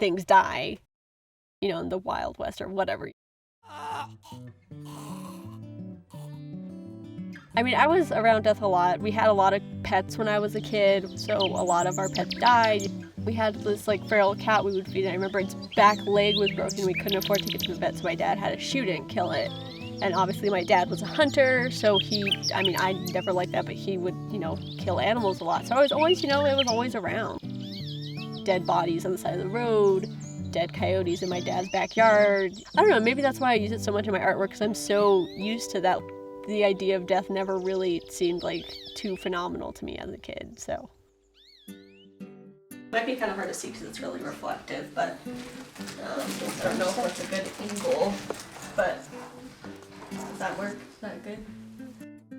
things die, in the Wild West or whatever. I mean, I was around death a lot. We had a lot of pets when I was a kid, so a lot of our pets died. We had this feral cat we would feed, and I remember its back leg was broken. We couldn't afford to get to the vet, so my dad had to shoot it and kill it. And obviously my dad was a hunter, so I never liked that, but he would, kill animals a lot. So I was always, it was always around. Dead bodies on the side of the road, dead coyotes in my dad's backyard. I don't know, maybe that's why I use it so much in my artwork, because I'm so used to that. The idea of death never really seemed too phenomenal to me as a kid, so. Might be kind of hard to see because it's really reflective, but I don't know if that's a good angle, but does that work? Is that good?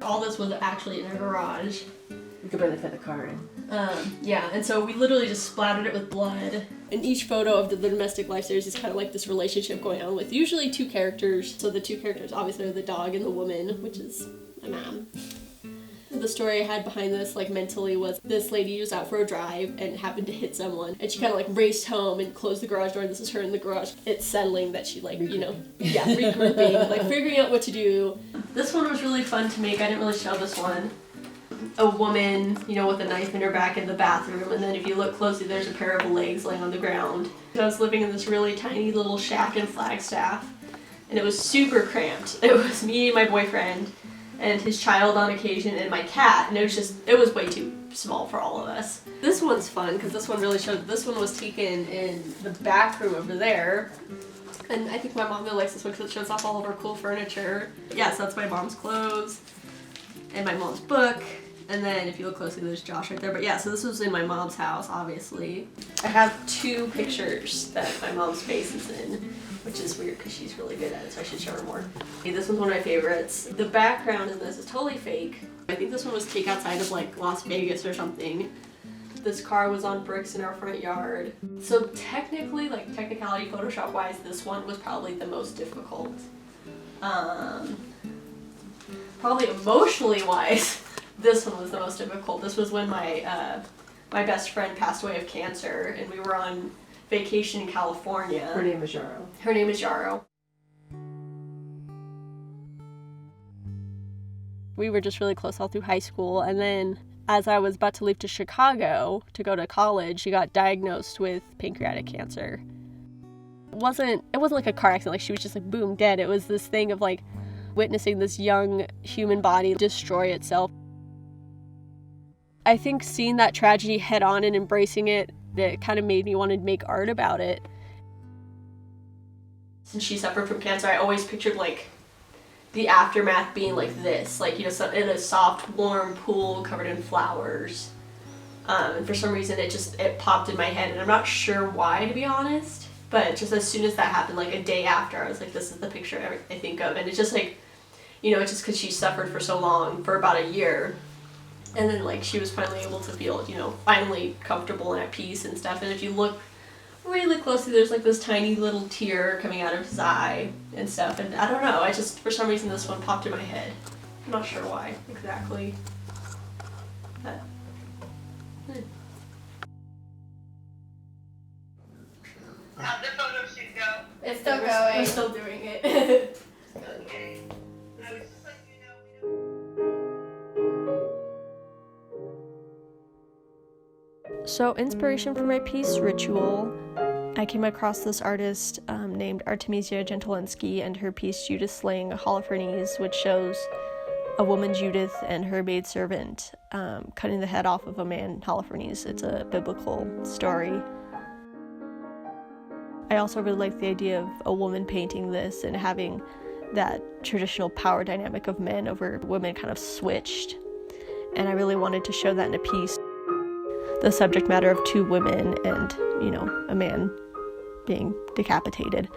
All this was actually in a garage. You could barely fit the car in. Yeah, and so we literally just splattered it with blood. In each photo of the domestic life, there's just kind of this relationship going on with usually two characters. So the two characters obviously are the dog and the woman, which is my mom. The story I had behind this, mentally, was this lady was out for a drive and happened to hit someone, and she kind of raced home and closed the garage door, and this is her in the garage. It's settling that she regrouping, figuring out what to do. This one was really fun to make. I didn't really show this one. A woman, with a knife in her back in the bathroom, and then if you look closely, there's a pair of legs laying on the ground. I was living in this really tiny little shack in Flagstaff, and it was super cramped. It was me and my boyfriend, and his child on occasion, and my cat, and it was way too small for all of us. This one's fun, because this one really showed, this one was taken in the back room over there, and I think my mom really likes this one because it shows off all of our cool furniture. Yes, that's my mom's clothes, and my mom's book, and then if you look closely, there's Josh right there. But yeah, so this was in my mom's house, obviously. I have two pictures that my mom's face is in, which is weird because she's really good at it, so I should show her more. Okay, this one's one of my favorites. The background in this is totally fake. I think this one was taken outside of Las Vegas or something. This car was on bricks in our front yard. So technically, technicality Photoshop wise, this one was probably the most difficult. Probably emotionally wise, this one was the most difficult. This was when my best friend passed away of cancer, and we were on vacation in California. Her name is Yarrow. Her name is Yarrow. We were just really close all through high school, and then as I was about to leave to Chicago to go to college, she got diagnosed with pancreatic cancer. It wasn't like a car accident, she was just boom, dead. It was this thing of witnessing this young human body destroy itself. I think seeing that tragedy head on and embracing it, that kind of made me want to make art about it. Since she suffered from cancer, I always pictured the aftermath being this, in a soft, warm pool covered in flowers. And for some reason it popped in my head, and I'm not sure why, to be honest, but just as soon as that happened, a day after, I was this is the picture I think of, and it's just it's just because she suffered for so long, for about a year. And then she was finally able to feel, finally comfortable and at peace and stuff. And if you look really closely, there's this tiny little tear coming out of his eye and stuff. And I don't know, for some reason this one popped in my head. I'm not sure why exactly. But, How'd the photo shoot go? It's still we're going. still doing it. Okay. I was just letting you know. So inspiration for my piece, Ritual, I came across this artist named Artemisia Gentilensky and her piece Judith Slaying Holofernes, which shows a woman, Judith, and her maidservant cutting the head off of a man, Holofernes. It's a biblical story. I also really like the idea of a woman painting this and having that traditional power dynamic of men over women kind of switched. And I really wanted to show that in a piece. The subject matter of two women and, a man being decapitated.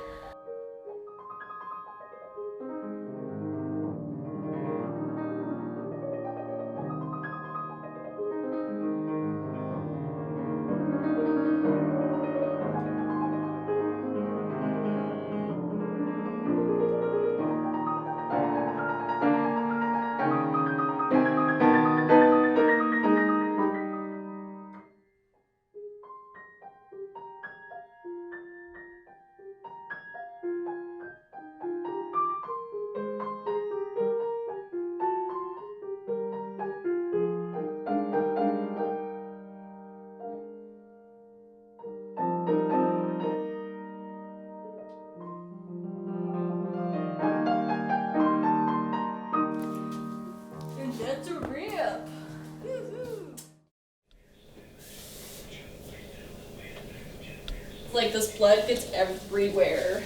Like, this blood gets everywhere.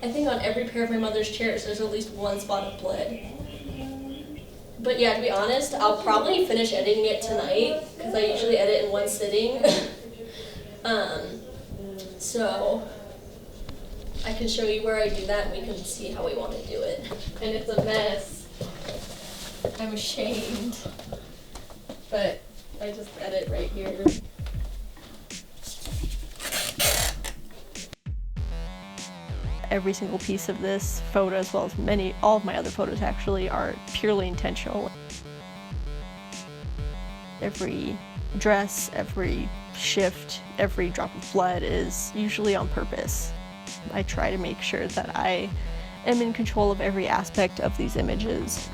I think on every pair of my mother's chairs, there's at least one spot of blood. But yeah, to be honest, I'll probably finish editing it tonight, because I usually edit in one sitting. So I can show you where I do that, and we can see how we want to do it. And it's a mess. I'm ashamed. But I just edit right here. Every single piece of this photo, as well as all of my other photos actually, are purely intentional. Every dress, every shift, every drop of blood is usually on purpose. I try to make sure that I am in control of every aspect of these images.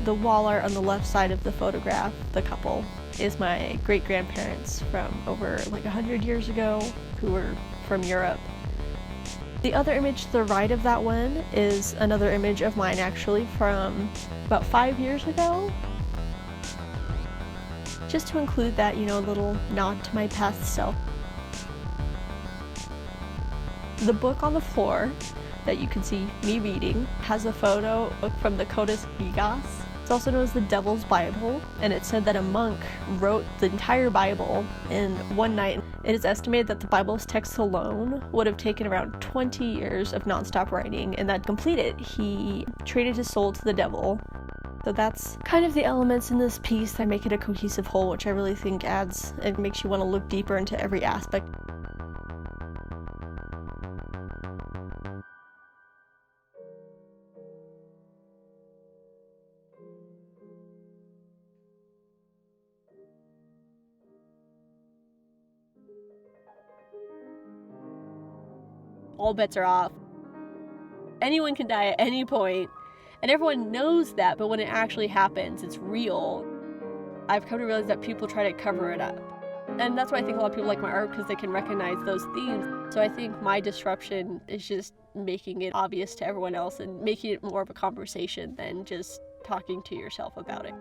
The wall art on the left side of the photograph, the couple, is my great-grandparents from over like 100 years ago, who were from Europe. The other image to the right of that one is another image of mine, actually, from about 5 years ago. Just to include that, you know, little nod to my past self. The book on the floor that you can see me reading has a photo from the Codex Gigas. It's also known as the Devil's Bible, and it said that a monk wrote the entire Bible in one night. It is estimated that the Bible's text alone would have taken around 20 years of nonstop writing, and that to complete it, he traded his soul to the devil. So that's kind of the elements in this piece that make it a cohesive whole, which I really think adds and makes you want to look deeper into every aspect. All bets are off. Anyone can die at any point, and everyone knows that, but when it actually happens, it's real. I've come to realize that people try to cover it up. And that's why I think a lot of people like my art, because they can recognize those themes. So I think my disruption is just making it obvious to everyone else and making it more of a conversation than just talking to yourself about it.